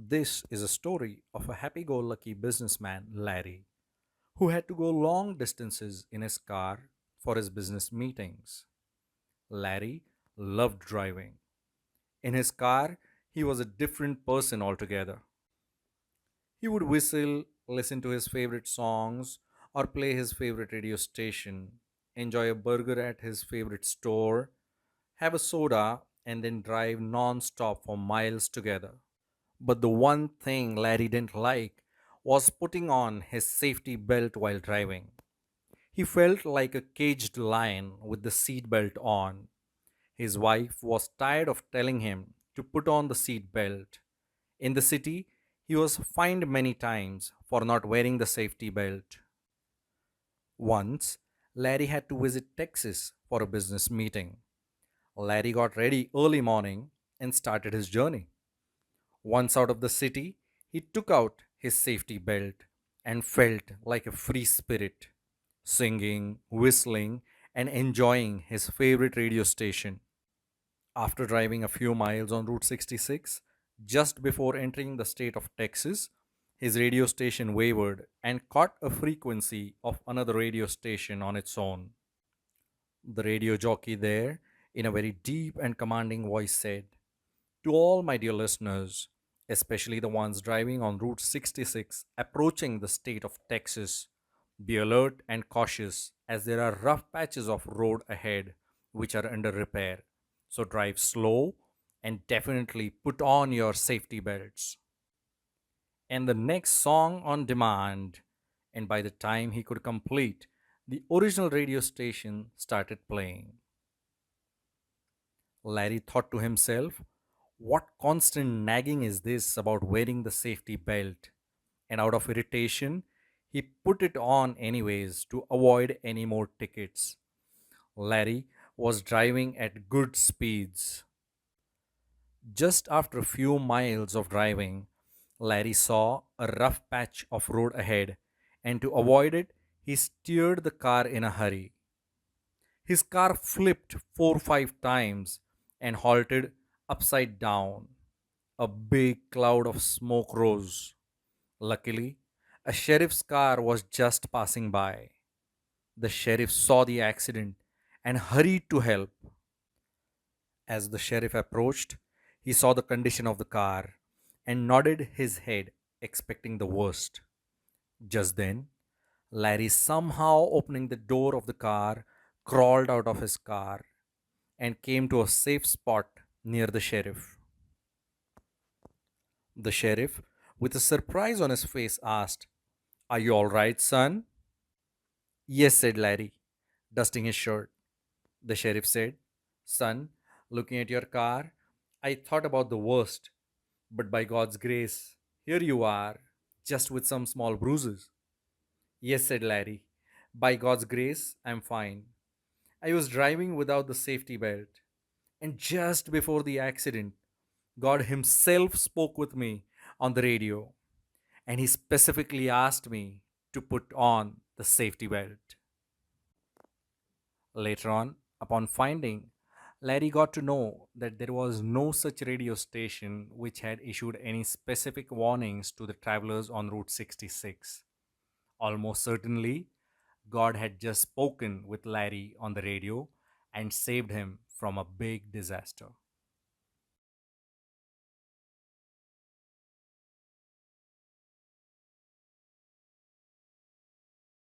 This is a story of a happy go lucky businessman, Larry, who had to go long distances in his car for his business meetings. Larry loved driving. In his car, he was a different person altogether. He would whistle, listen to his favorite songs, or play his favorite radio station, enjoy a burger at his favorite store, have a soda, and then drive non stop for miles together. But the one thing Larry didn't like was putting on his safety belt while driving. He felt like a caged lion with the seat belt on. His wife was tired of telling him to put on the seat belt. In the city, he was fined many times for not wearing the safety belt. Once, Larry had to visit Texas for a business meeting. Larry got ready early morning and started his journey. Once out of the city, he took out his safety belt and felt like a free spirit, singing, whistling, and enjoying his favorite radio station. After driving a few miles on Route 66, just before entering the state of Texas, his radio station wavered and caught a frequency of another radio station on its own. The radio jockey there, in a very deep and commanding voice, said, "To all my dear listeners, especially the ones driving on Route 66 approaching the state of Texas, be alert and cautious as there are rough patches of road ahead which are under repair. So drive slow and definitely put on your safety belts." And the next song on demand, and by the time he could complete, the original radio station started playing. Larry thought to himself, what constant nagging is this about wearing the safety belt? And out of irritation, he put it on anyways to avoid any more tickets. Larry was driving at good speeds. Just after a few miles of driving, Larry saw a rough patch of road ahead, and to avoid it, he steered the car in a hurry. His car flipped 4 or 5 times and halted upside down. A big cloud of smoke rose. Luckily, a sheriff's car was just passing by. The sheriff saw the accident and hurried to help. As the sheriff approached, he saw the condition of the car and nodded his head, expecting the worst. Just then, Larry, somehow opening the door of the car, crawled out of his car and came to a safe spot near the sheriff. The sheriff, with a surprise on his face, asked, "Are you all right, son?" "Yes," said Larry, dusting his shirt. The sheriff said, "Son, looking at your car, I thought about the worst, but by God's grace, here you are, just with some small bruises." "Yes," said Larry, "by God's grace, I'm fine. I was driving without the safety belt, and just before the accident, God Himself spoke with me on the radio, and He specifically asked me to put on the safety belt." Later on, upon finding, Larry got to know that there was no such radio station which had issued any specific warnings to the travelers on Route 66. Almost certainly, God had just spoken with Larry on the radio and saved him from a big disaster.